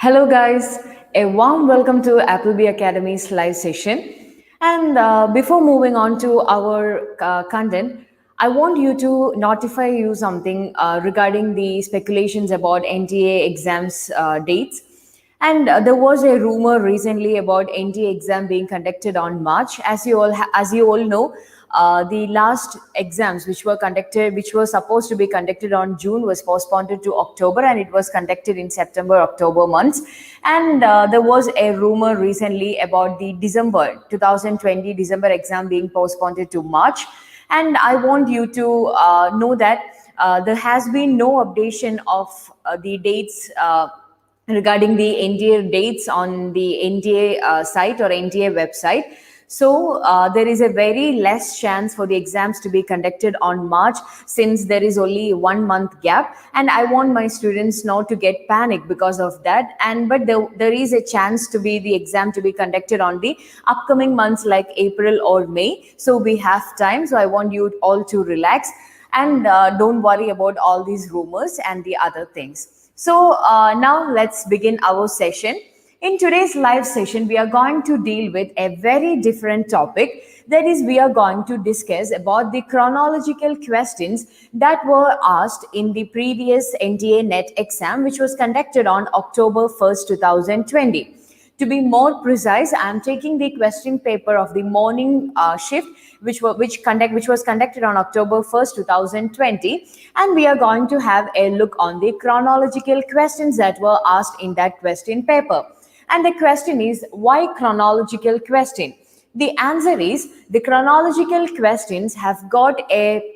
Hello, guys. A warm welcome to Appleby Academy's live session. And before moving on to our content, I want you to notify you something regarding the speculations about NTA exams dates. And there was a rumor recently about NTA exam being conducted on March. As you all know, the last exams which were supposed to be conducted on June, was postponed to October, and it was conducted in September, October months. And there was a rumor recently about the December 2020 December exam being postponed to March. And I want you to know that there has been no updation of the dates. Regarding the NTA dates on the NTA site or NTA website. So there is a very less chance for the exams to be conducted on March, since there is only 1 month gap. And I want my students not to get panic because of that. But there is a chance to be the exam to be conducted on the upcoming months like April or May. So we have time. So I want you all to relax and don't worry about all these rumors and the other things. So now let's begin our session. In today's live session, we are going to deal with a very different topic. That is, we are going to discuss about the chronological questions that were asked in the previous NTA NET exam, which was conducted on October 1st, 2020. To be more precise, I am taking the question paper of the morning shift, which was conducted on October 1st, 2020, and we are going to have a look on the chronological questions that were asked in that question paper. And the question is, why chronological question? The answer is, the chronological questions have got a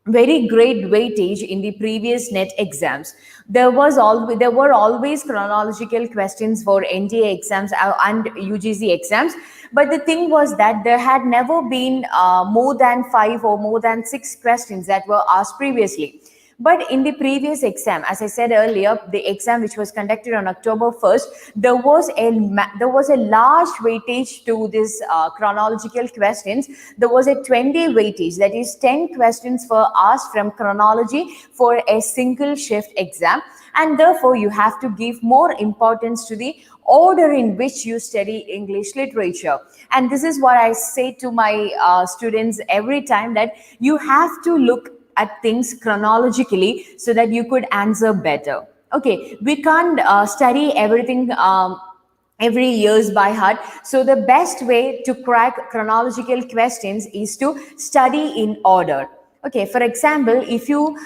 very great weightage in the previous NET exams. There were always chronological questions for NTA exams and UGC exams, but the thing was that there had never been more than 5 or more than 6 questions that were asked previously. But in the previous exam, as I said earlier, the exam which was conducted on October 1st, there was a large weightage to this chronological questions. There was a 20 weightage, that is 10 questions were asked from chronology for a single shift exam. And therefore, you have to give more importance to the order in which you study English literature. And this is what I say to my students every time, that you have to look at things chronologically so that you could answer better. Okay, we can't study everything every years by heart. So the best way to crack chronological questions is to study in order. Okay, for example, if you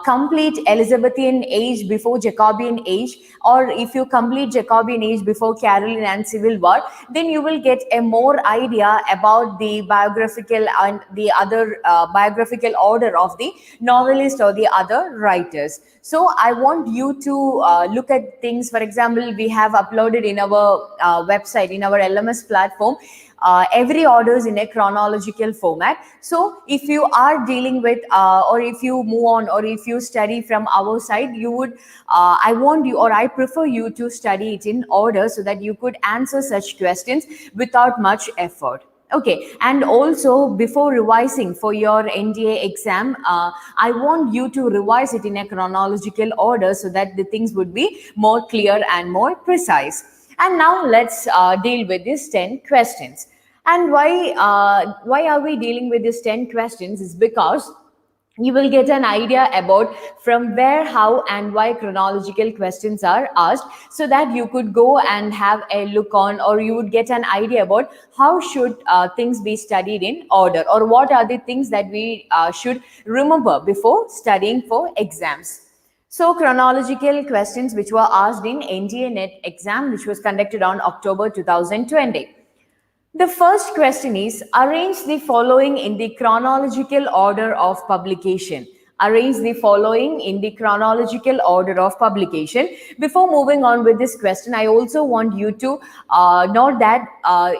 complete Elizabethan age before Jacobean age, or if you complete Jacobean age before Caroline and Civil War, then you will get a more idea about the biographical and the other biographical order of the novelist or the other writers. So I want you to look at things. For example, we have uploaded in our website, in our LMS platform, every orders in a chronological format. So if you are dealing with or if you move on, or if you study from our side, you would I prefer you to study it in order so that you could answer such questions without much effort. Okay, and also before revising for your NTA exam, I want you to revise it in a chronological order so that the things would be more clear and more precise. And now let's deal with these 10 questions. And why are we dealing with these 10 questions is because you will get an idea about from where, how, and why chronological questions are asked, so that you could go and have a look on, or you would get an idea about how should things be studied in order, or what are the things that we should remember before studying for exams. So chronological questions which were asked in NTA NET exam, which was conducted on October 2020. The first question is, arrange the following in the chronological order of publication. Arrange the following in the chronological order of publication. Before moving on with this question, I also want you to note that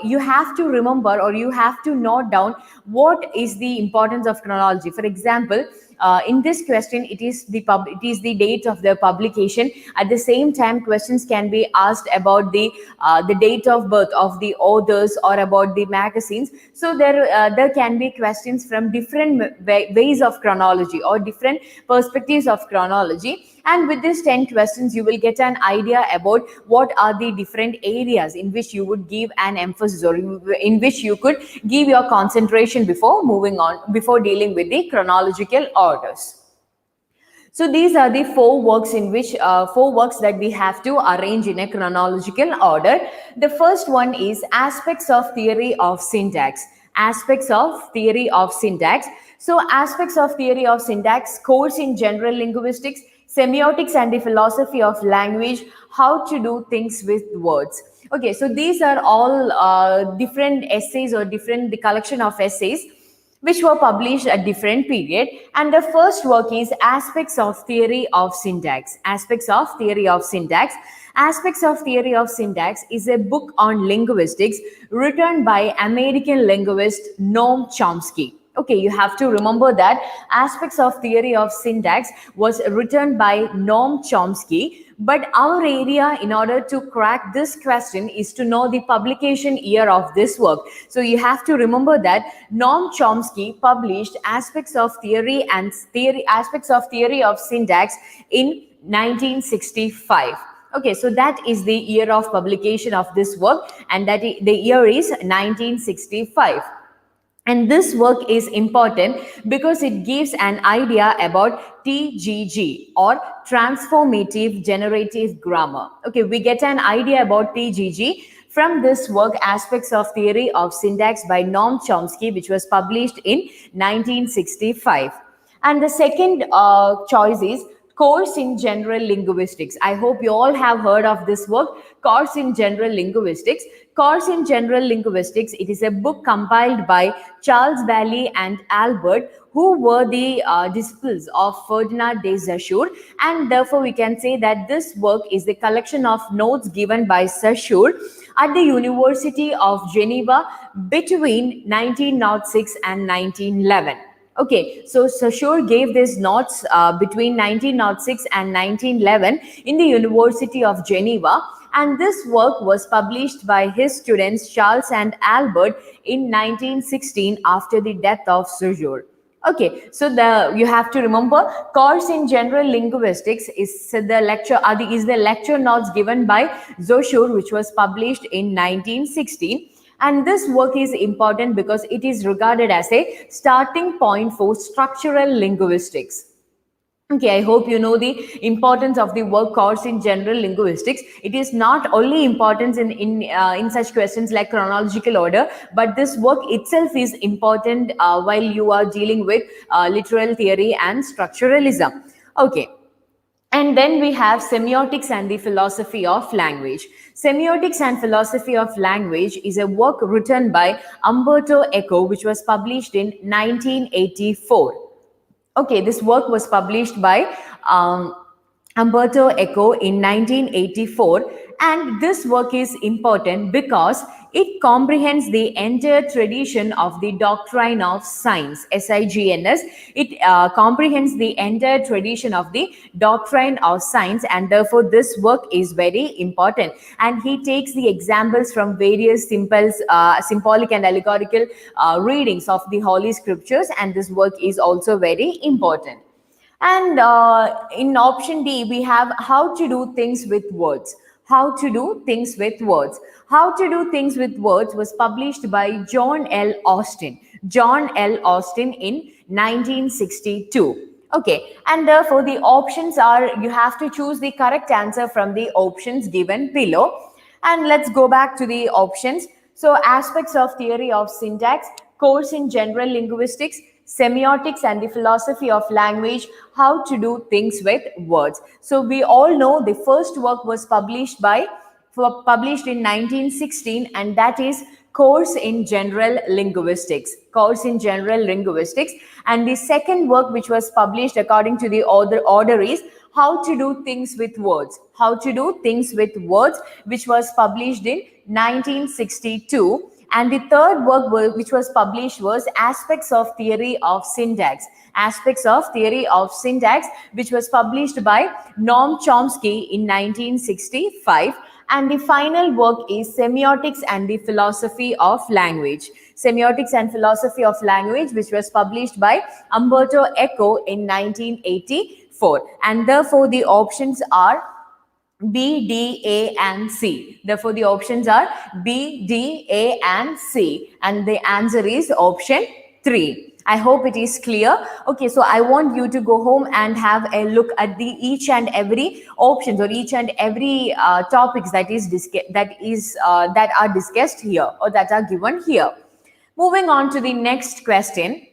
you have to remember, or you have to note down what is the importance of chronology. For example, In this question, it is the date of the publication. At the same time, questions can be asked about the date of birth of the authors or about the magazines. So there can be questions from different ways of chronology or different perspectives of chronology. And with these 10 questions, you will get an idea about what are the different areas in which you would give an emphasis, or in which you could give your concentration before moving on, before dealing with the chronological orders. So these are the four works that we have to arrange in a chronological order. The first one is Aspects of Theory of Syntax. Aspects of Theory of Syntax. So Aspects of Theory of Syntax, Course in General Linguistics, Semiotics and the Philosophy of Language, How to Do Things with Words. Okay, so these are all different essays, or the collection of essays which were published at different period. And the first work is Aspects of Theory of Syntax. Aspects of Theory of Syntax. Aspects of Theory of Syntax is a book on linguistics written by American linguist Noam Chomsky. Okay, you have to remember that Aspects of Theory of Syntax was written by Noam Chomsky. But our area, in order to crack this question, is to know the publication year of this work. So you have to remember that Noam Chomsky published Aspects of Theory of Syntax in 1965. Okay, so that is the year of publication of this work, and the year is 1965. And this work is important because it gives an idea about TGG, or Transformative Generative Grammar. Okay, we get an idea about TGG from this work, Aspects of Theory of Syntax by Noam Chomsky, which was published in 1965. And the second choice is Course in General Linguistics. I hope you all have heard of this work, Course in General Linguistics. Course in General Linguistics, it is a book compiled by Charles Bailey and Albert, who were the disciples of Ferdinand de Saussure, and therefore we can say that this work is the collection of notes given by Saussure at the University of Geneva between 1906 and 1911. Okay, so Saussure gave these notes between 1906 and 1911 in the University of Geneva, and this work was published by his students Charles and Albert in 1916 after the death of Saussure. Okay, so you have to remember, Course in General Linguistics is the lecture notes given by Saussure, which was published in 1916. And this work is important because it is regarded as a starting point for structural linguistics. Okay, I hope you know the importance of the work Course in General Linguistics. It is not only important in such questions like chronological order, but this work itself is important while you are dealing with literal theory and structuralism. Okay. And then we have Semiotics and the Philosophy of Language. Semiotics and Philosophy of Language is a work written by Umberto Eco, which was published in 1984. Okay, this work was published by Umberto Eco in 1984, and this work is important because it comprehends the entire tradition of the doctrine of signs, SIGNS. It comprehends the entire tradition of the doctrine of signs, and therefore this work is very important. And he takes the examples from various symbolic and allegorical readings of the Holy Scriptures, and this work is also very important. And in option D, we have How to Do Things with Words. How to Do Things with Words. How to Do Things with Words was published by John L. Austin. John L. Austin in 1962. Okay, and therefore the options are, you have to choose the correct answer from the options given below. And let's go back to the options. So Aspects of Theory of Syntax, Course in General Linguistics, Semiotics and the Philosophy of Language, How to Do Things with Words. So we all know the first work was published in 1916, and that is Course in General Linguistics. Course in General Linguistics. And the second work which was published according to the order is How to Do Things with Words. How to Do Things with Words, which was published in 1962. And the third work which was published was Aspects of Theory of Syntax. Aspects of Theory of Syntax, which was published by Noam Chomsky in 1965. And the final work is Semiotics and the Philosophy of Language. Semiotics and Philosophy of Language, which was published by Umberto Eco in 1984. And therefore, the options are B, D, A, and C. Therefore, the options are B, D, A, and C. And the answer is option 3. I hope it is clear. Okay, so I want you to go home and have a look at the each and every options or each and every topics that are discussed here or that are given here. Moving on to the next question.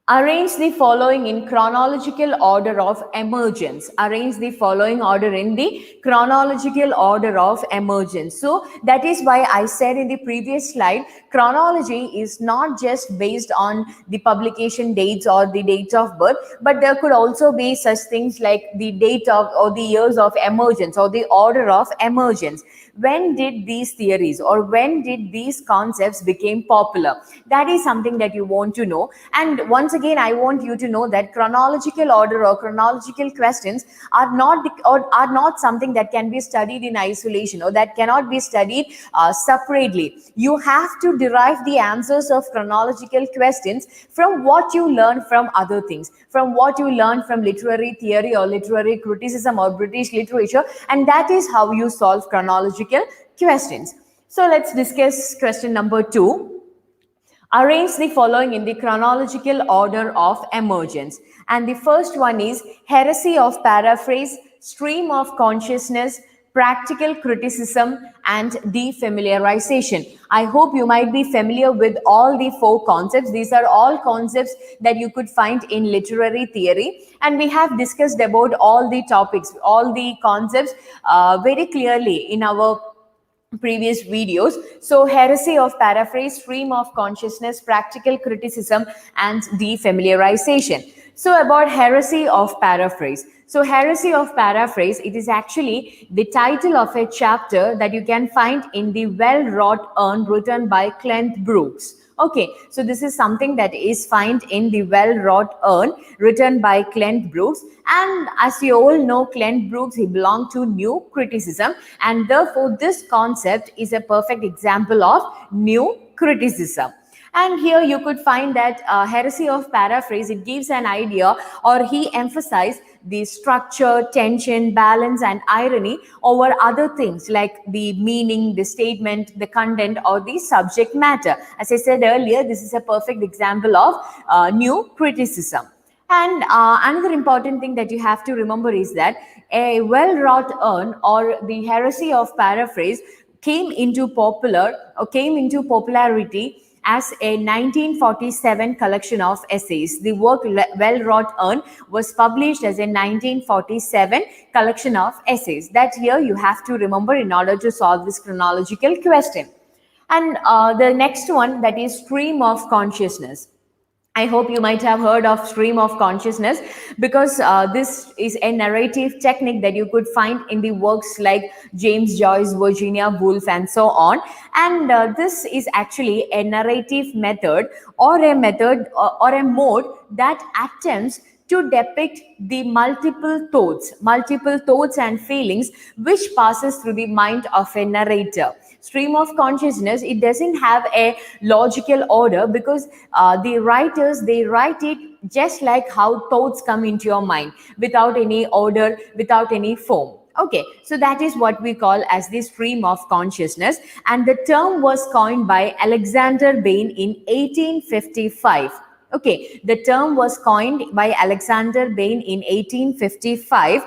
Arrange the following in chronological order of emergence. Arrange the following order in the chronological order of emergence. So that is why I said in the previous slide, chronology is not just based on the publication dates or the date of birth, but there could also be such things like the date of or the years of emergence or the order of emergence. When did these theories or when did these concepts became popular? That is something that you want to know. And once again, I want you to know that chronological order or chronological questions are not something that can be studied in isolation or that cannot be studied separately. You have to derive the answers of chronological questions from what you learn from other things, from what you learn from literary theory or literary criticism or British literature, and that is how you solve chronological questions. So let's discuss question number 2. Arrange the following in the chronological order of emergence. And the first one is heresy of paraphrase, stream of consciousness, practical criticism, and defamiliarization. I hope you might be familiar with all the 4 concepts. These are all concepts that you could find in literary theory. And we have discussed about all the topics, all the concepts very clearly in our previous videos. So heresy of paraphrase, stream of consciousness, practical criticism, and defamiliarization. So about heresy of paraphrase. So heresy of paraphrase, it is actually the title of a chapter that you can find in the Well-Wrought Urn written by Clent Brooks. Okay, so this is something that is found in the Well-Wrought Urn written by Clent Brooks. And as you all know, Clent Brooks, he belonged to New Criticism, and therefore this concept is a perfect example of New Criticism. And here you could find that heresy of paraphrase, it gives an idea, or he emphasized the structure, tension, balance, and irony over other things like the meaning, the statement, the content, or the subject matter. As I said earlier, this is a perfect example of New Criticism. And another important thing that you have to remember is that a well-wrought urn or the heresy of paraphrase came into popularity as a 1947 collection of essays. The work Well-Wrought Urn was published as a 1947 collection of essays. That here you have to remember in order to solve this chronological question. And the next one, that is stream of consciousness. I hope you might have heard of stream of consciousness, because this is a narrative technique that you could find in the works like James Joyce, Virginia Woolf, and so on. And this is actually a narrative method or a mode that attempts to depict the multiple thoughts and feelings which passes through the mind of a narrator. Stream of consciousness, it doesn't have a logical order, because the writers, they write it just like how thoughts come into your mind, without any order, without any form. Okay, so that is what we call as the stream of consciousness, and the term was coined by Alexander Bain in 1855. Okay, the term was coined by Alexander Bain in 1855,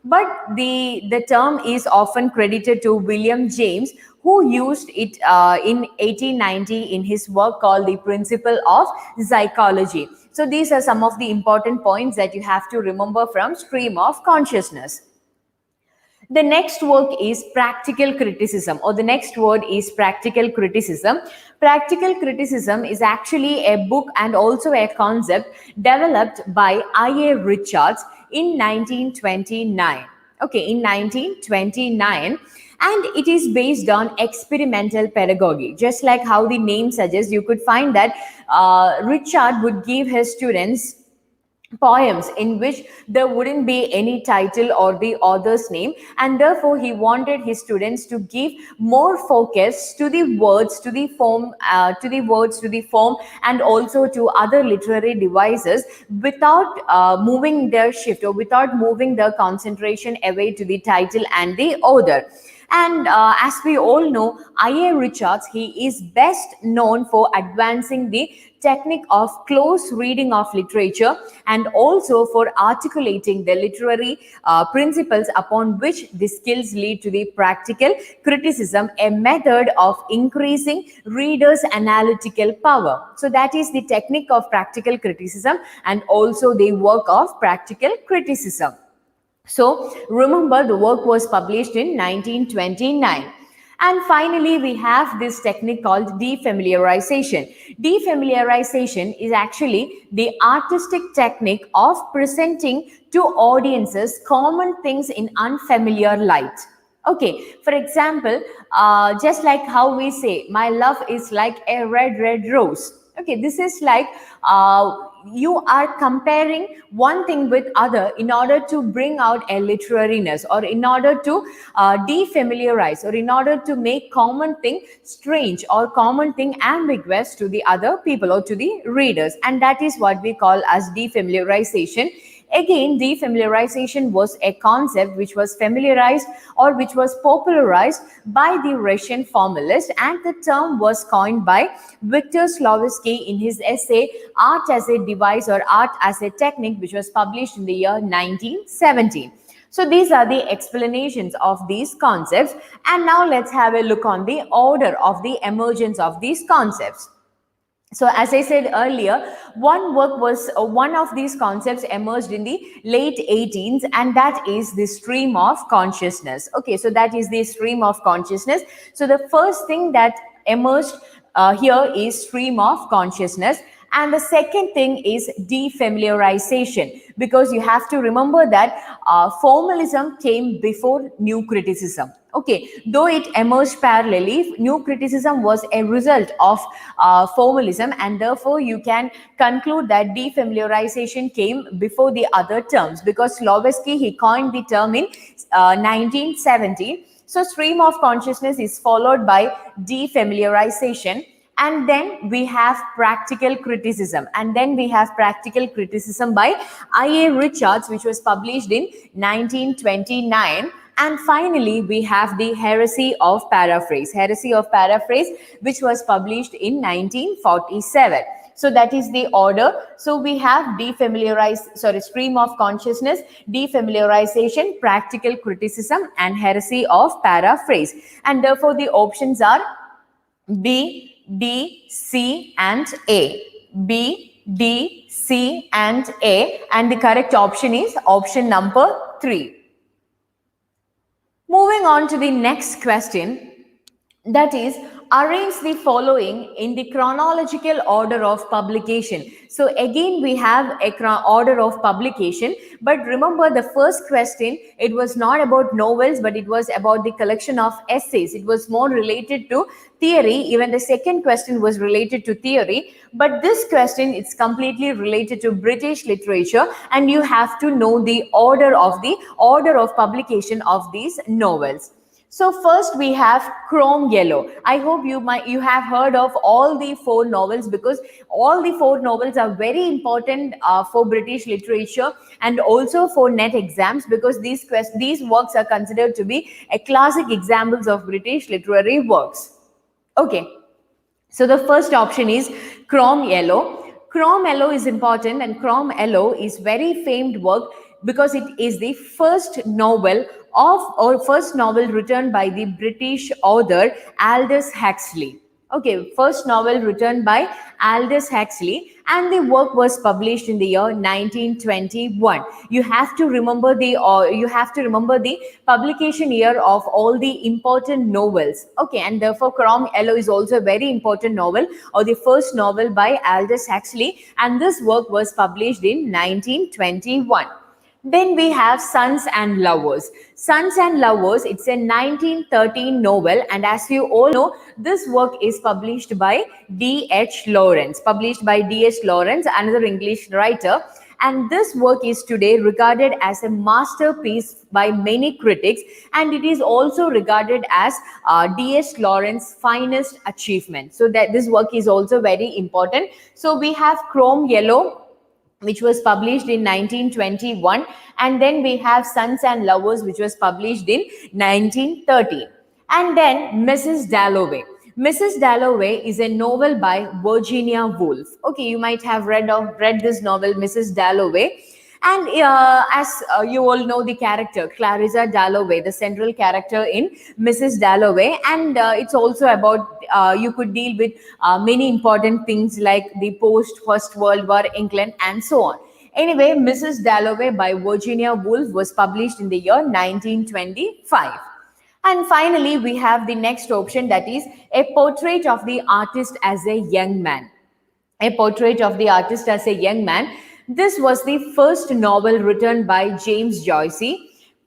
but the term is often credited to William James, who used it in 1890 in his work called The Principle of Psychology. So these are some of the important points that you have to remember from stream of consciousness. The next work is practical criticism, or the next word is practical criticism. Practical criticism is actually a book and also a concept developed by I.A. Richards in 1929. Okay, in 1929. and it is based on experimental pedagogy. Just like how the name suggests, you could find that Richard would give his students poems in which there wouldn't be any title or the author's name, and therefore he wanted his students to give more focus to the words, to the form, to the form, and also to other literary devices, without moving their shift or without moving their concentration away to the title and the author. And as we all know, I.A. Richards, he is best known for advancing the technique of close reading of literature, and also for articulating the literary principles upon which the skills lead to the practical criticism, a method of increasing readers' analytical power. So that is the technique of practical criticism and also the work of practical criticism. So remember, the work was published in 1929. And finally, we have this technique called defamiliarization. Defamiliarization is actually the artistic technique of presenting to audiences common things in unfamiliar light. Okay, for example, just like how we say, my love is like a red, red rose. Okay, this is like you are comparing one thing with other in order to bring out a literariness, or in order to defamiliarize, or in order to make common thing strange or common thing ambiguous to the other people or to the readers, and that is what we call as defamiliarization. Again, defamiliarization was a concept which was familiarized or which was popularized by the Russian formalist, and the term was coined by Victor Slowacki in his essay Art as a Device or Art as a Technique, which was published in the year 1917. So these are the explanations of these concepts, and now let's have a look on the order of the emergence of these concepts. So as I said earlier, one of these concepts emerged in the late 18th, and that is the stream of consciousness. Okay, so that is the stream of consciousness. So the first thing that emerged here is stream of consciousness. And the second thing is defamiliarization, because you have to remember that formalism came before new criticism. Okay, though it emerged parallelly, new criticism was a result of formalism, and therefore you can conclude that defamiliarization came before the other terms, because Slowacki, he coined the term in 1970. So stream of consciousness is followed by defamiliarization. And then we have practical criticism. And then we have practical criticism by I.A. Richards, which was published in 1929. And finally, we have the heresy of paraphrase. Heresy of paraphrase, which was published in 1947. So that is the order. So we have stream of consciousness, defamiliarization, practical criticism, and heresy of paraphrase. And therefore, the options are B, D, C, and A. B, D, C, and A. And the correct option is option number 3. Moving on to the next question, that is, arrange the following in the chronological order of publication. So again, we have a order of publication, but remember the first question, it was not about novels, but it was about the collection of essays. It was more related to theory. Even the second question was related to theory, but this question, it's completely related to British literature, and you have to know the order of publication of these novels. So first we have Chrome Yellow. I hope you have heard of all the 4 novels, because all the 4 novels are very important for British literature and also for NET exams, because these works are considered to be a classic examples of British literary works. Okay, so the first option is Chrome Yellow. Chrome Yellow is important, and Chrome Yellow is very famed work because it is the first novel written by the British author Aldous Huxley. Okay, first novel written by Aldous Huxley, and the work was published in the year 1921. You have to remember the publication year of all the important novels. Okay, and therefore Chrome Yellow is also a very important novel, or the first novel by Aldous Huxley, and this work was published in 1921. Then we have Sons and Lovers. Sons and Lovers, it's a 1913 novel, and as you all know, this work is published by D.H. Lawrence, another English writer. And this work is today regarded as a masterpiece by many critics, and it is also regarded as D.H. Lawrence's finest achievement. So that this work is also very important. So we have Chrome Yellow, which was published in 1921, and then we have Sons and Lovers, which was published in 1913. And then Mrs. Dalloway. Mrs. Dalloway is a novel by Virginia Woolf. Okay, you might have read this novel, Mrs. Dalloway. And as you all know, the character, Clarissa Dalloway, the central character in Mrs. Dalloway. And it's also about, you could deal with many important things like the post-First World War England and so on. Anyway, Mrs. Dalloway by Virginia Woolf was published in the year 1925. And finally, we have the next option, that is A Portrait of the Artist as a Young Man. A Portrait of the Artist as a Young Man. This was the first novel written by James Joyce.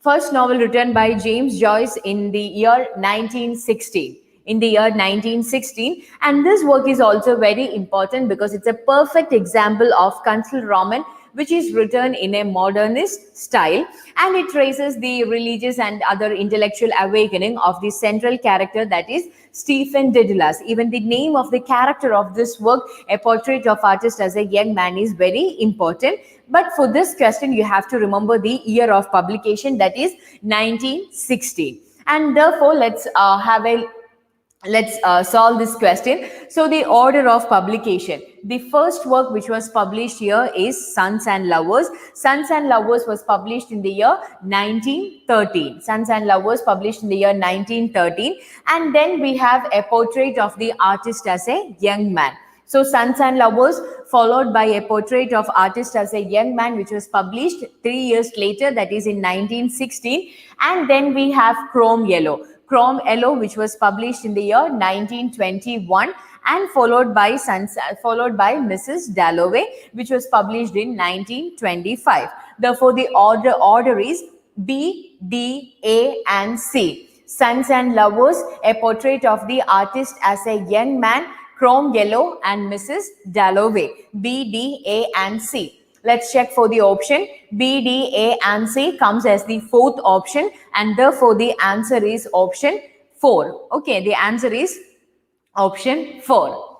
First novel written by James Joyce in the year 1916. In the year 1916. And this work is also very important because it's a perfect example of Kunstlerroman, which is written in a modernist style, and it traces the religious and other intellectual awakening of the central character, that is Stephen Dedalus. Even the name of the character of this work, A Portrait of Artist as a Young Man, is very important. But for this question, you have to remember the year of publication, that is 1916. And therefore, let's solve this question. So the order of publication. The first work which was published here is Sons and Lovers. Sons and Lovers was published in the year 1913. Sons and Lovers published in the year 1913. And then we have A Portrait of the Artist as a Young Man. So Sons and Lovers followed by A Portrait of Artist as a Young Man, which was published 3 years later, that is in 1916. And then we have Chrome Yellow. Chrome Yellow, which was published in the year 1921, and followed by Mrs. Dalloway, which was published in 1925. Therefore, the order is B, D, A, and C. Sons and Lovers, A Portrait of the Artist as a Young Man, Chrome Yellow, and Mrs. Dalloway. B, D, A, and C. Let's check for the option. B, D, A, and C comes as the fourth option, and therefore the answer is option 4. Okay, the answer is option 4.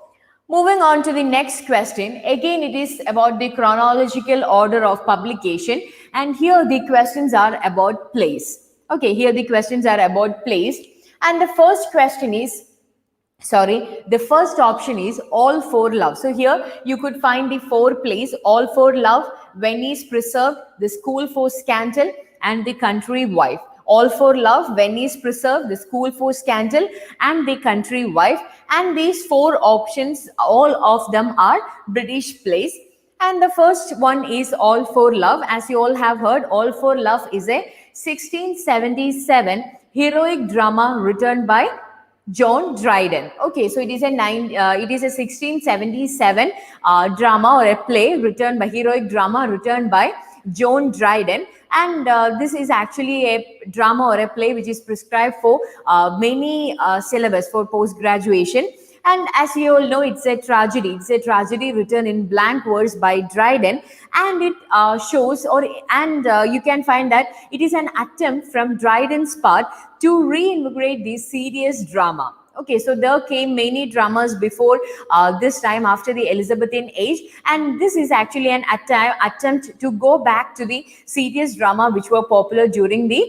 Moving on to the next question. Again, it is about the chronological order of publication, and here the questions are about place. Okay, here the questions are about place, and the first question is, the first option is All for Love. So here you could find the 4 plays: All for Love, Venice Preserved, The School for Scandal, and The Country Wife. All for Love, Venice Preserved, The School for Scandal, and The Country Wife. And these 4 options, all of them are British plays. And the first one is All for Love. As you all have heard, All for Love is a 1677 heroic drama written by John Dryden. Okay, so it is a 1677 drama or a play written by heroic drama written by John Dryden, and this is actually a drama or a play which is prescribed for many syllabus for post graduation. And as you all know, it's a tragedy. It's a tragedy written in blank verse by Dryden, and it shows, you can find that it is an attempt from Dryden's part to reinvigorate the serious drama. Okay, so there came many dramas before this time after the Elizabethan age, and this is actually an attempt to go back to the serious drama which were popular during the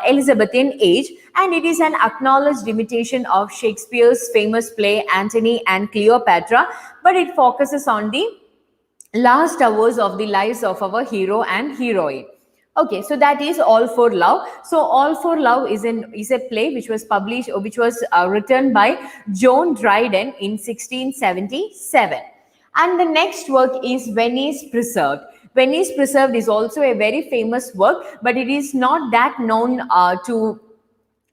Elizabethan age, and it is an acknowledged imitation of Shakespeare's famous play Antony and Cleopatra, but it focuses on the last hours of the lives of our hero and heroine. Okay, so that is All for Love. So All for Love is a play which was published, or which was written by John Dryden in 1677. And the next work is Venice Preserved. Venice Preserved is also a very famous work, but it is not that known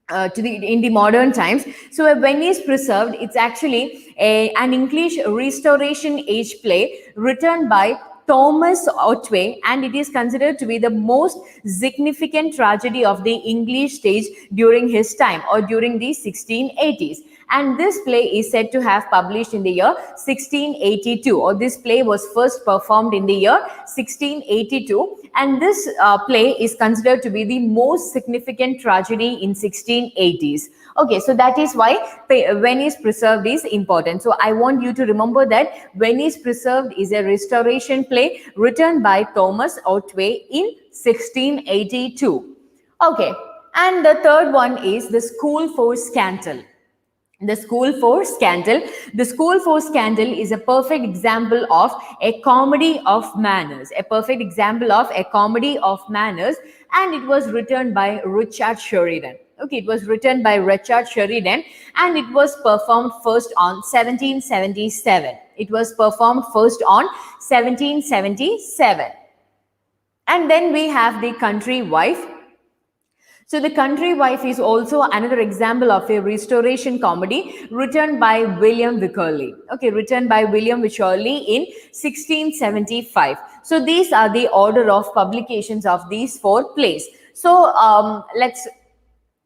in the modern times. So a Venice Preserved, it's actually an English Restoration age play written by Thomas Otway, and it is considered to be the most significant tragedy of the English stage during his time, or during the 1680s. And this play is said to have published in the year 1682, or this play was first performed in the year 1682, and this play is considered to be the most significant tragedy in 1680s. Okay, so that is why Venice Preserved is important. So I want you to remember that Venice Preserved is a restoration play written by Thomas Otway in 1682. Okay, and the third one is The School for Scandal. The School for Scandal. The School for Scandal is a perfect example of a comedy of manners. A perfect example of a comedy of manners, and it was written by Richard Sheridan. Okay, it was written by Richard Sheridan, and it was performed first on 1777. It was performed first on 1777. And then we have The Country Wife. So The Country Wife is also another example of a restoration comedy written by William Wycherley. Okay, written by William Wycherley in 1675. So these are the order of publications of these four plays. So let's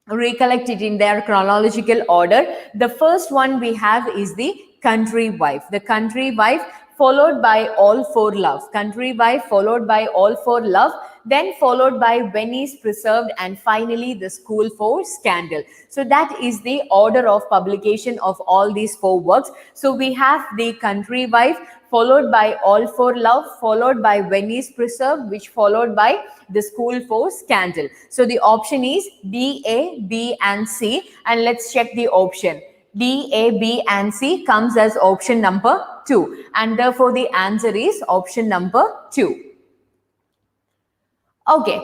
recollect it in their chronological order. The first one we have is The Country Wife. The Country Wife, followed by All for Love. Country Wife followed by All for Love, then followed by Venice Preserved, and finally The School for Scandal. So that is the order of publication of all these four works. So we have The Country Wife, followed by All for Love, followed by Venice Preserved, which followed by The School for Scandal. So the option is D, A, B and C, and let's check the option. D, A, B and C comes as option number 2, and therefore the answer is option number 2. Okay,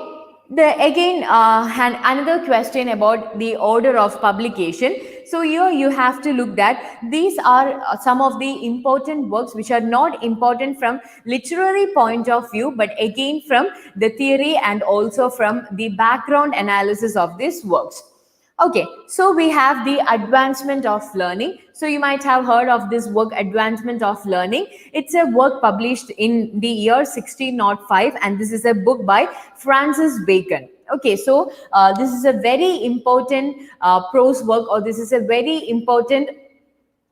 again another question about the order of publication. So here you have to look that these are some of the important works which are not important from literary point of view, but again from the theory and also from the background analysis of these works. Okay, so we have The Advancement of Learning. So you might have heard of this work, Advancement of Learning. It's a work published in the year 1605, and this is a book by Francis Bacon. Okay, so this is a very important prose work, or this is a very important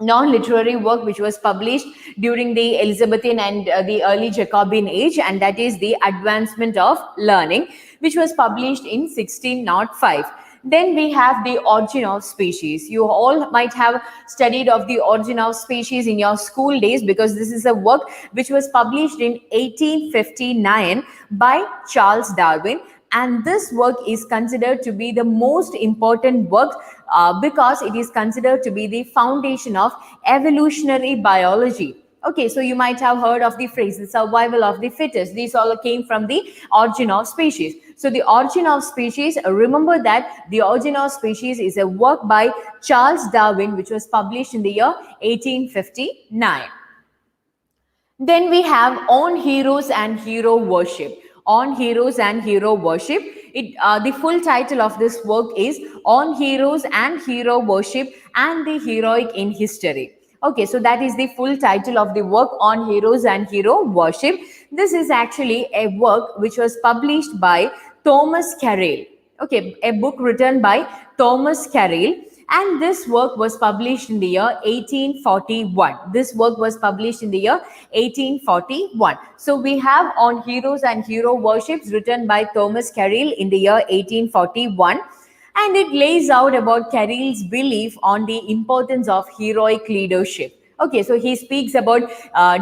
non-literary work which was published during the Elizabethan and the early Jacobean age, and that is The Advancement of Learning, which was published in 1605. Then we have The Origin of Species. You all might have studied of The Origin of Species in your school days, because this is a work which was published in 1859 by Charles Darwin. And this work is considered to be the most important work because it is considered to be the foundation of evolutionary biology. Okay, so you might have heard of the phrase, the survival of the fittest. These all came from The Origin of Species. So The Origin of Species, remember that The Origin of Species is a work by Charles Darwin, which was published in the year 1859. Then we have On Heroes and Hero Worship. On Heroes and Hero Worship. The full title of this work is On Heroes and Hero Worship and the Heroic in History. Okay, so that is the full title of the work, On Heroes and Hero Worship. This is actually a work which was published by Thomas Carlyle. Okay, a book written by Thomas Carlyle, and this work was published in the year 1841. This work was published in the year 1841. So we have On Heroes and Hero Worships written by Thomas Carlyle in the year 1841. And it lays out about Carlyle's belief on the importance of heroic leadership. Okay, so he speaks about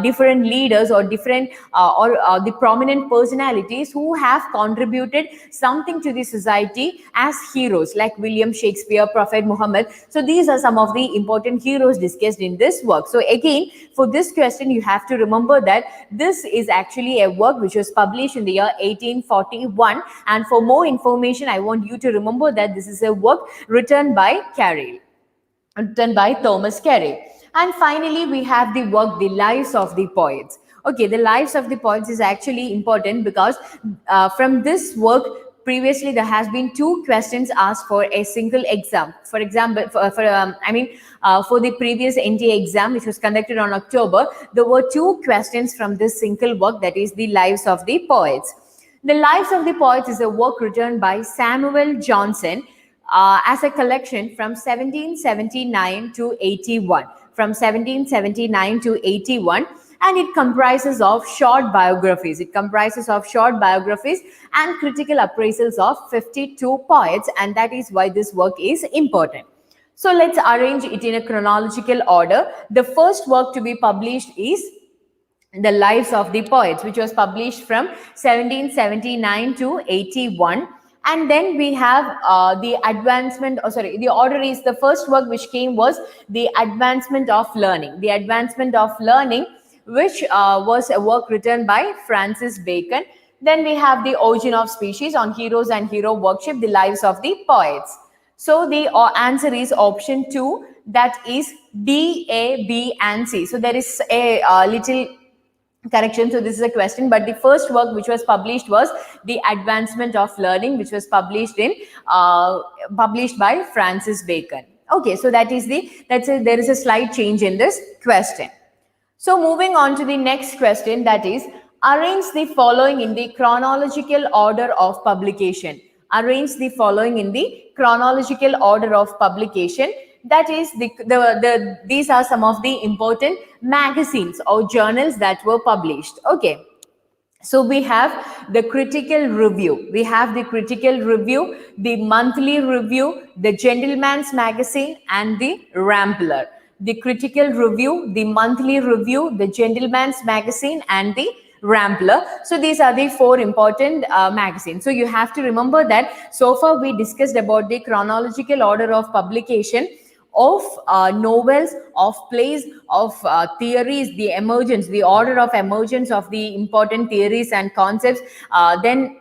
different leaders or different the prominent personalities who have contributed something to the society as heroes, like William Shakespeare, Prophet Muhammad. So these are some of the important heroes discussed in this work. So again, for this question, you have to remember that this is actually a work which was published in the year 1841. And for more information, I want you to remember that this is a work written by Carlyle, written by Thomas Carlyle. And finally, we have the work, The Lives of the Poets. Okay, The Lives of the Poets is actually important because from this work, previously there has been 2 questions asked for a single exam. For example, for the previous NTA exam, which was conducted on October, there were 2 questions from this single work, that is the Lives of the Poets. The Lives of the Poets is a work written by Samuel Johnson as a collection from 1779 to 81. From 1779 to 81, and it comprises of short biographies. It comprises of short biographies and critical appraisals of 52 poets, and that is why this work is important. So let's arrange it in a chronological order. The first work to be published is The Lives of the Poets, which was published from 1779 to 81. And then we have the order is, the first work which came was The Advancement of Learning. The Advancement of Learning, which was a work written by Francis Bacon. Then we have The Origin of Species, on heroes and hero worship, The Lives of the Poets. So the answer is option 2, that is D, A, B and C. So there is a little correction, so this is a question, but the first work which was published was The Advancement of Learning, which was published by Francis Bacon. Okay, so there is a slight change in this question. So moving on to the next question, that is, arrange the following in the chronological order of publication. Arrange the following in the chronological order of publication. That is, these are some of the important magazines or journals that were published. Okay. So we have the Critical Review. We have the Critical Review, the Monthly Review, the Gentleman's Magazine and the Rambler. The Critical Review, the Monthly Review, the Gentleman's Magazine and the Rambler. So these are the 4 important magazines. So you have to remember that so far we discussed about the chronological order of publication of novels, of plays, of theories, the emergence, the order of emergence of the important theories and concepts. Then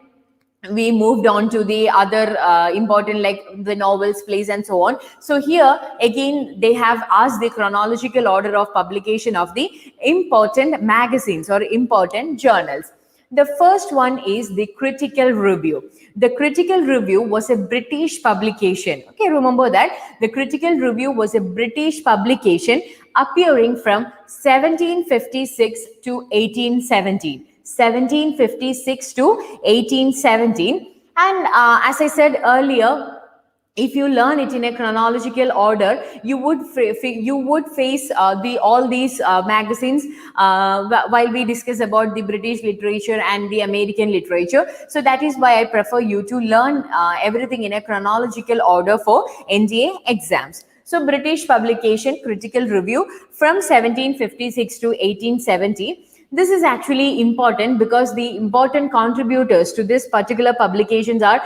we moved on to the other important, like the novels, plays and so on. So here again they have asked the chronological order of publication of the important magazines or important journals. The first one is the Critical Review. The Critical Review was a British publication. Okay, remember that. The Critical Review was a British publication appearing from 1756 to 1817. 1756 to 1817. And as I said earlier, if you learn it in a chronological order, you would face all these magazines while we discuss about the British literature and the American literature. So that is why I prefer you to learn everything in a chronological order for NTA exams. So British publication, Critical Review from 1756 to 1870. This is actually important because the important contributors to this particular publications are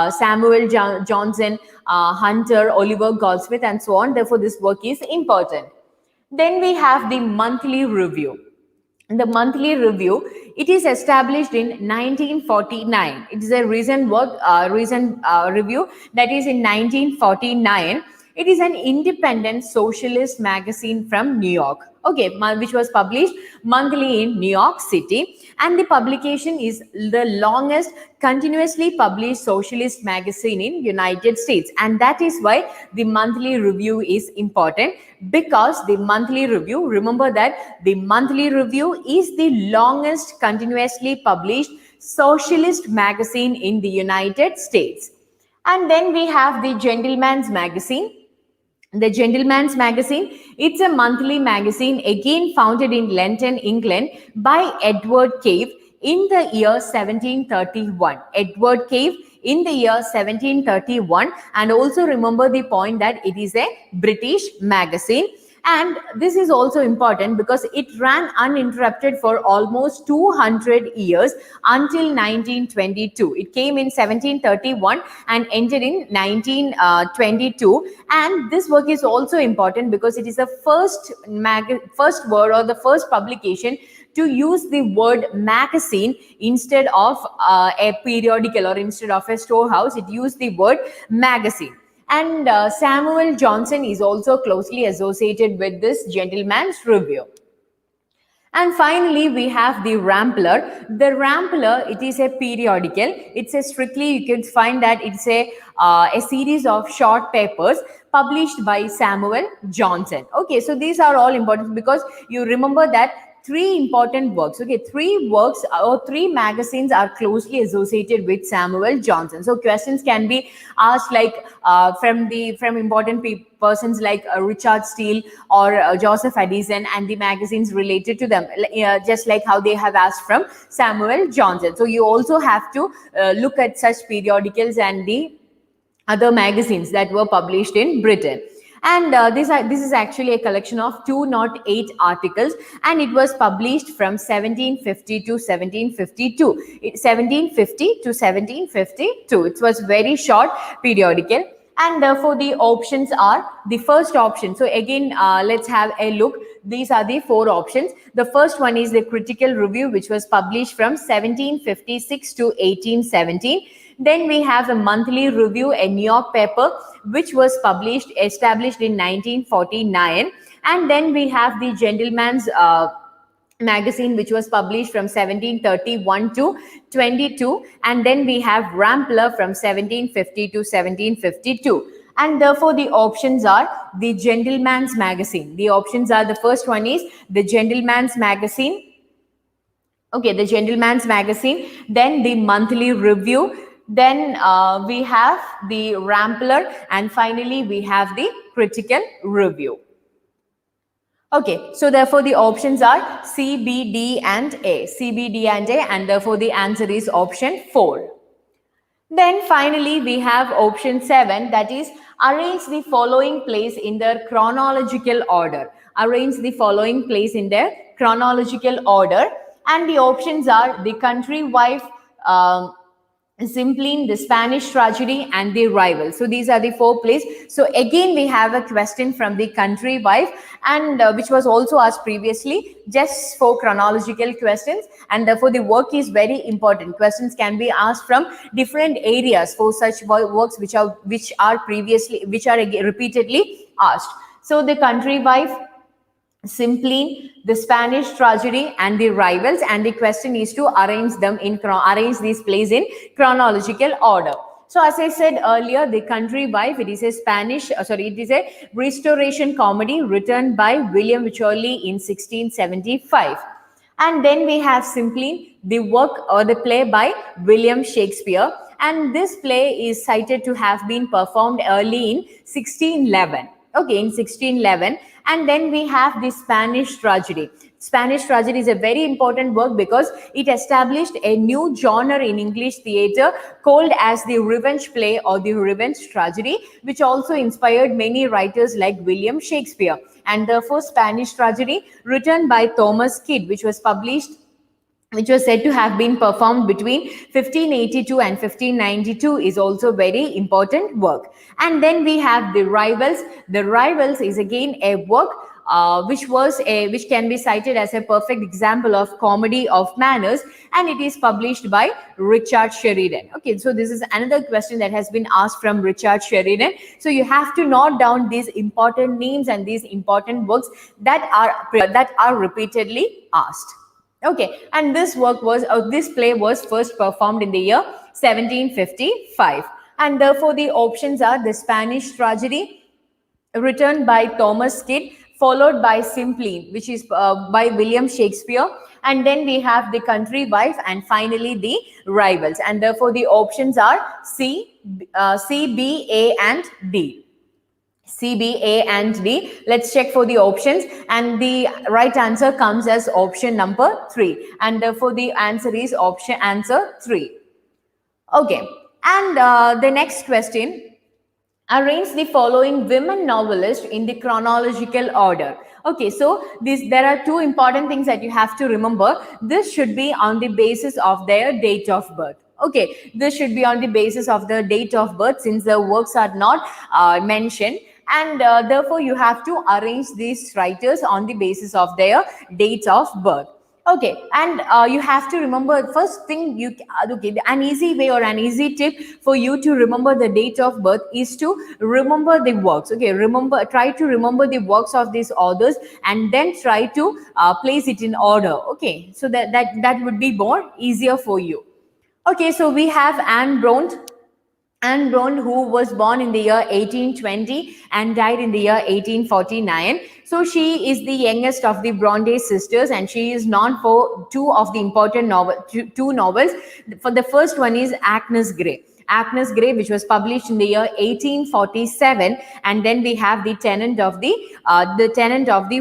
Samuel Johnson, Hunter, Oliver Goldsmith and so on. Therefore, this work is important. Then we have the Monthly Review. The Monthly Review, it is established in 1949. It is a recent work, review that is in 1949. It is an independent socialist magazine from New York. Okay, which was published monthly in New York City, and the publication is the longest continuously published socialist magazine in United States, and that is why the Monthly Review is important, because the Monthly Review, remember that the Monthly Review is the longest continuously published socialist magazine in the United States. And then we have the Gentleman's Magazine. The Gentleman's Magazine, it's a monthly magazine again founded in London, England by Edward Cave in the year 1731. Edward Cave in the year 1731, and also remember the point that it is a British magazine. And this is also important because it ran uninterrupted for almost 200 years until 1922. It came in 1731 and ended in 1922. And this work is also important because it is the first word or the first publication to use the word magazine instead of a periodical or instead of a storehouse. It used the word magazine. And Samuel Johnson is also closely associated with this Gentleman's Review. And finally, we have the Rambler. The Rambler, it is a periodical. It's a strictly, you can find that it's a series of short papers published by Samuel Johnson. Okay, so these are all important because you remember that three important works. Okay, three works or three magazines are closely associated with Samuel Johnson. So questions can be asked like from important persons like Richard Steele or Joseph Addison and the magazines related to them, just like how they have asked from Samuel Johnson. So you also have to look at such periodicals and the other magazines that were published in Britain. And this is actually a collection of 208 articles, and it was published from 1750 to 1752. 1750 to 1752. It was very short periodical. And therefore, the options are the first option. So again, let's have a look. These are the four options. The first one is the Critical Review, which was published from 1756 to 1817. Then we have a Monthly Review, a New York paper, which was established in 1949. And then we have the Gentleman's magazine, which was published from 1731 to 22. And then we have Rambler from 1750 to 1752. And therefore, the options are the Gentleman's magazine. The options are, the first one is the Gentleman's magazine. Okay, the Gentleman's magazine. Then the Monthly Review. Then we have the Rambler, and finally we have the Critical Review. Okay, so therefore the options are C, B, D and A. C, B, D and A, and therefore the answer is option 4. Then finally we have option 7, that is arrange the following place in their chronological order. Arrange the following place in their chronological order, and the options are the Country Wife, Simpline, the Spanish Tragedy and the Rival. So these are the four plays. So again we have a question from the Country Wife, and which was also asked previously, just for chronological questions, and therefore the work is very important. Questions can be asked from different areas for such works which are repeatedly asked. So the Country Wife, Simpline, the Spanish Tragedy and the Rivals, and the question is to arrange these plays in chronological order. So as I said earlier, the Country Wife, it is a restoration comedy written by William Wycherley in 1675. And then we have Simpline, the work or the play by William Shakespeare, and this play is cited to have been performed early in 1611. Okay, in 1611. And then we have the Spanish Tragedy. Spanish Tragedy is a very important work because it established a new genre in English theatre called as the revenge play or the revenge tragedy, which also inspired many writers like William Shakespeare. And therefore, Spanish Tragedy, written by Thomas Kidd, which was said to have been performed between 1582 and 1592, is also very important work. And then we have the Rivals. The Rivals is again a work which can be cited as a perfect example of comedy of manners, and it is published by Richard Sheridan. Okay, so this is another question that has been asked from Richard Sheridan. So you have to note down these important names and these important works that are repeatedly asked. Okay, and this play was first performed in the year 1755, and therefore the options are the Spanish Tragedy, written by Thomas Kidd, followed by Simpline, which is by William Shakespeare, and then we have the Country Wife, and finally the Rivals, and therefore the options are C, B, A, and D. C, B, A, and D. Let's check for the options, and the right answer comes as option number 3, and therefore the answer is answer 3. Okay, and the next question, arrange the following women novelists in the chronological order. Okay, so there are two important things that you have to remember. This should be on the basis of their date of birth. Okay, this should be on the basis of the date of birth, since the works are not mentioned, and therefore you have to arrange these writers on the basis of their date of birth. Okay, and you have to remember first thing okay, an easy way or an easy tip for you to remember the date of birth is to remember the works. Okay, try to remember the works of these authors and then try to place it in order. Okay, so that would be more easier for you. Okay, so we have Anne Brown, who was born in the year 1820 and died in the year 1849. So she is the youngest of the Bronte sisters, and she is known for two of the important two novels. For the first one is Agnes Grey. Agnes Grey, which was published in the year 1847, and then we have the Tenant of the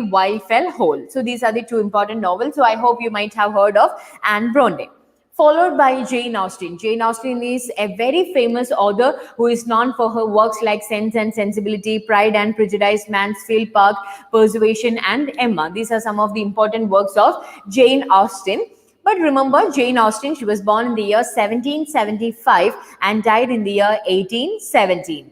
Wildfell Hole. So these are the two important novels. So I hope you might have heard of Anne Bronte, followed by Jane Austen. Jane Austen is a very famous author who is known for her works like Sense and Sensibility, Pride and Prejudice, Mansfield Park, Persuasion, and Emma. These are some of the important works of Jane Austen. But remember, Jane Austen, she was born in the year 1775 and died in the year 1817.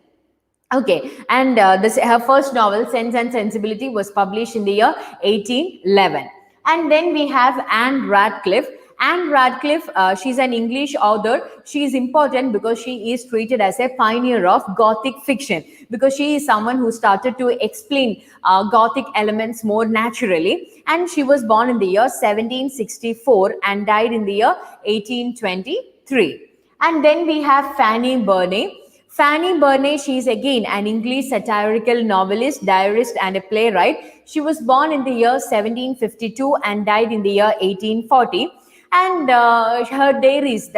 Okay, and her first novel, Sense and Sensibility, was published in the year 1811. And then we have Anne Radcliffe. Anne Radcliffe, she's an English author. She is important because she is treated as a pioneer of Gothic fiction, because she is someone who started to explain Gothic elements more naturally. And she was born in the year 1764 and died in the year 1823. And then we have Fanny Burney. Fanny Burney, she is again an English satirical novelist, diarist, and a playwright. She was born in the year 1752 and died in the year 1840. And her diaries,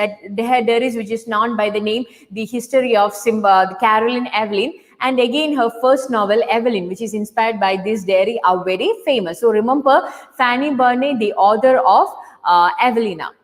which is known by the name The History of Simba, Caroline Evelyn, and again her first novel Evelyn, which is inspired by this diary, are very famous. So remember Fanny Burney, the author of Evelina.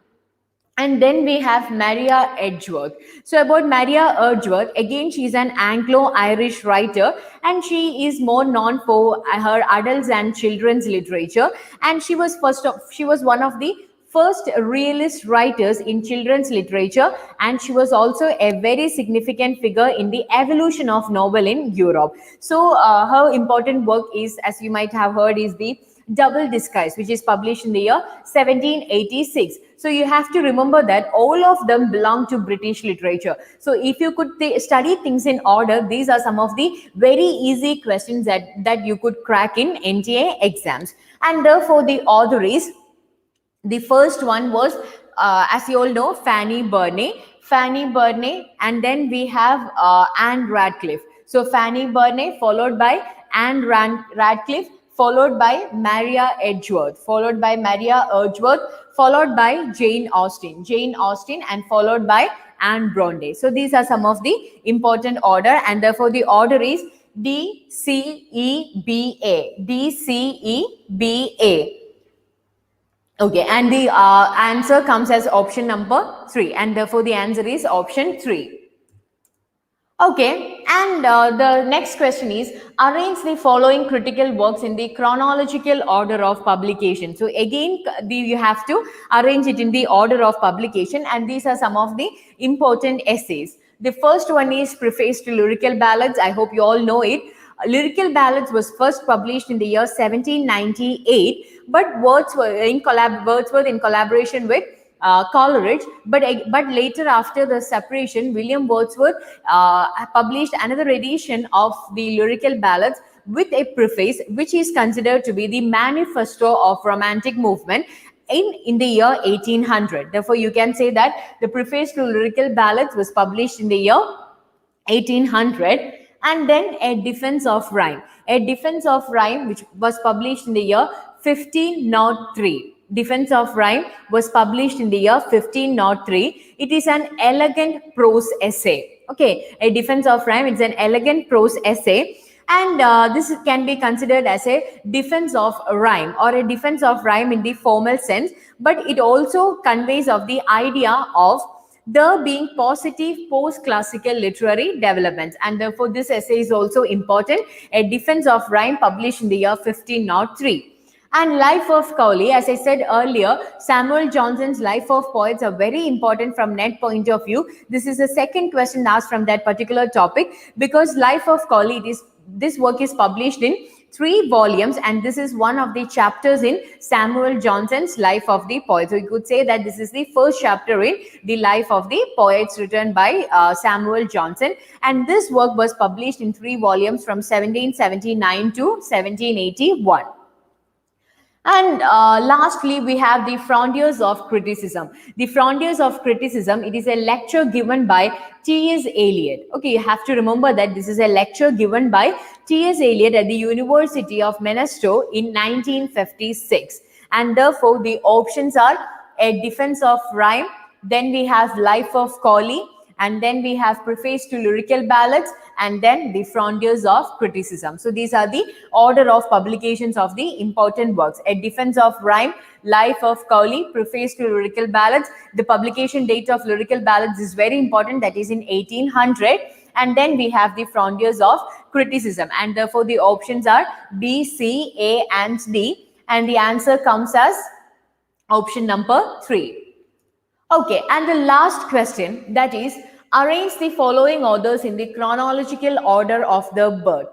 And then we have Maria Edgeworth. So about Maria Edgeworth, again, she's an Anglo-Irish writer, and she is more known for her adults and children's literature. And she was one of the first realist writers in children's literature, and she was also a very significant figure in the evolution of novel in Europe. So her important work is, as you might have heard, is the Double Disguise, which is published in the year 1786. So you have to remember that all of them belong to British literature. So if you could study things in order, these are some of the very easy questions that you could crack in NTA exams. And therefore the author is, the first one was, as you all know, Fanny Burney, and then we have Anne Radcliffe. So Fanny Burney, followed by Anne Radcliffe, followed by Maria Edgeworth, followed by Jane Austen, and followed by Anne Bronte. So these are some of the important order, and therefore the order is DCEBA. Okay, and the answer comes as option number 3, and therefore the answer is option 3. Okay, and the next question is, arrange the following critical works in the chronological order of publication. So again, you have to arrange it in the order of publication, and these are some of the important essays. The first one is Preface to Lyrical Ballads. I hope you all know it. Lyrical Ballads was first published in the year 1798, but Wordsworth in collaboration with Coleridge, but later, after the separation, William Wordsworth published another edition of the Lyrical Ballads with a preface, which is considered to be the manifesto of Romantic movement in the year 1800. Therefore, you can say that the Preface to Lyrical Ballads was published in the year 1800. And then A Defense of Rhyme. A Defense of Rhyme, which was published in the year 1503. Defense of Rhyme was published in the year 1503. It is an elegant prose essay. Okay, A Defense of Rhyme, it's an elegant prose essay. And this can be considered as a defense of rhyme, or a defense of rhyme in the formal sense, but it also conveys of the idea of there being positive post-classical literary developments, and therefore this essay is also important. A Defense of Rhyme, published in the year 1503. And Life of Cowley, as I said earlier, Samuel Johnson's Life of Poets are very important from net point of view. This is the second question asked from that particular topic, because Life of Cowley, this work is published in 3 volumes, and this is one of the chapters in Samuel Johnson's Life of the Poet. So you could say that this is the first chapter in the Life of the Poets written by Samuel Johnson, and this work was published in 3 volumes from 1779 to 1781. And lastly, we have the Frontiers of Criticism. The Frontiers of Criticism, it is a lecture given by T.S. Eliot. Okay, you have to remember that this is a lecture given by T.S. Eliot at the University of Minnesota in 1956. And therefore, the options are A Defense of Rhyme, then we have Life of Cowley, and then we have Preface to Lyrical Ballads, and then the Frontiers of Criticism. So these are the order of publications of the important works. A Defense of Rhyme, Life of Cowley, Preface to Lyrical Ballads. The publication date of Lyrical Ballads is very important, that is in 1800. And then we have the Frontiers of Criticism, and therefore the options are B, C, A, and D, and the answer comes as option number 3. Okay, and the last question, that is, arrange the following authors in the chronological order of their birth.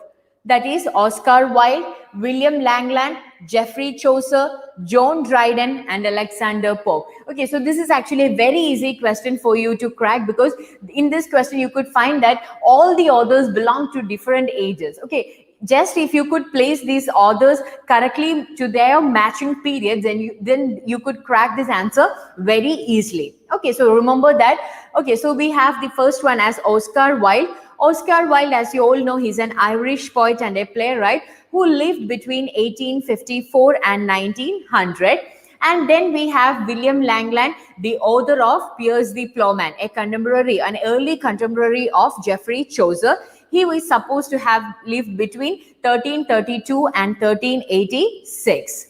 That is Oscar Wilde, William Langland, Geoffrey Chaucer, John Dryden, and Alexander Pope. Okay, so this is actually a very easy question for you to crack, because in this question you could find that all the authors belong to different ages. Okay, just if you could place these authors correctly to their matching periods, then you could crack this answer very easily. Okay, so remember that. Okay, so we have the first one as Oscar Wilde. Oscar Wilde, as you all know, he's an Irish poet and a playwright who lived between 1854 and 1900. And then we have William Langland, the author of Piers the Plowman, an early contemporary of Geoffrey Chaucer. He was supposed to have lived between 1332 and 1386.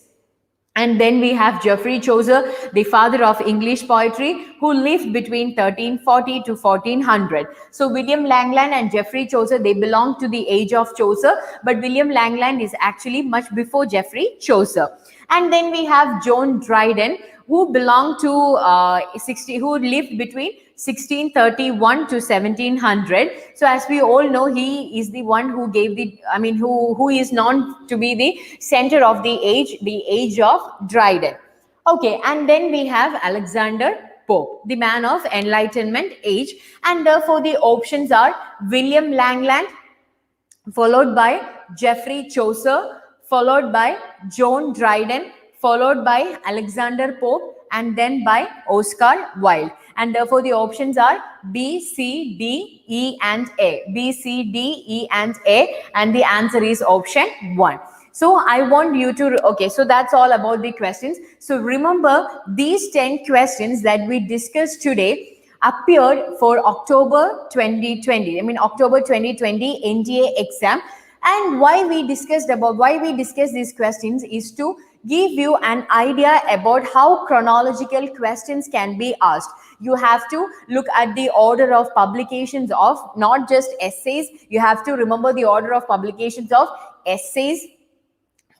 And then we have Geoffrey Chaucer, the father of English poetry, who lived between 1340 to 1400. So William Langland and Geoffrey Chaucer, they belong to the age of Chaucer, but William Langland is actually much before Geoffrey Chaucer. And then we have John Dryden, who belonged to who lived between 1631 to 1700. So as we all know, he is the one who gave who is known to be the center of the age of Dryden. Okay, and then we have Alexander Pope, the man of Enlightenment age, and therefore the options are William Langland, followed by Geoffrey Chaucer, followed by John Dryden, followed by Alexander Pope, and then by Oscar Wilde. And therefore the options are B, C, D, E, and A. B, C, D, E, and A, and the answer is option 1. So I want you to, okay, so that's all about the questions. So remember, these 10 questions that we discussed today appeared for October 2020. October 2020 NTA exam. And why we discussed these questions is to give you an idea about how chronological questions can be asked. You have to look at the order of publications of not just essays. You have to remember the order of publications of essays,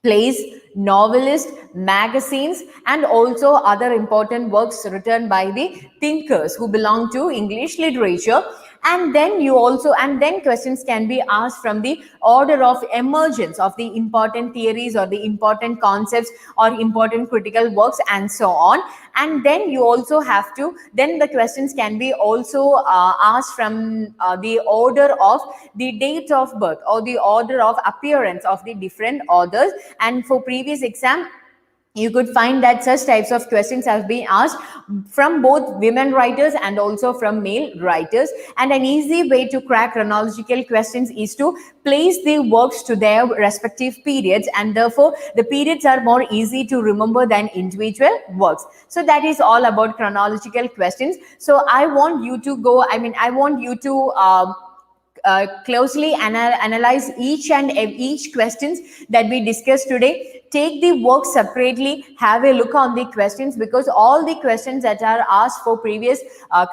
plays, novelists, magazines, and also other important works written by the thinkers who belong to English literature. And then questions can be asked from the order of emergence of the important theories or the important concepts or important critical works and so on. And then the questions can be also asked from the order of the date of birth or the order of appearance of the different authors. And for previous exam, you could find that such types of questions have been asked from both women writers and also from male writers. And an easy way to crack chronological questions is to place the works to their respective periods, and therefore the periods are more easy to remember than individual works. So that is all about chronological questions. So I want you to closely analyze each questions that we discussed today. Take the work separately, have a look on the questions, because all the questions that are asked for previous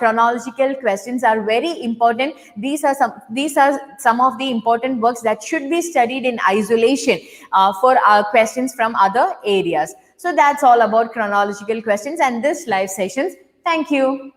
chronological questions are very important. These are some of the important works that should be studied in isolation for questions from other areas. So that's all about chronological questions and this live sessions. Thank you.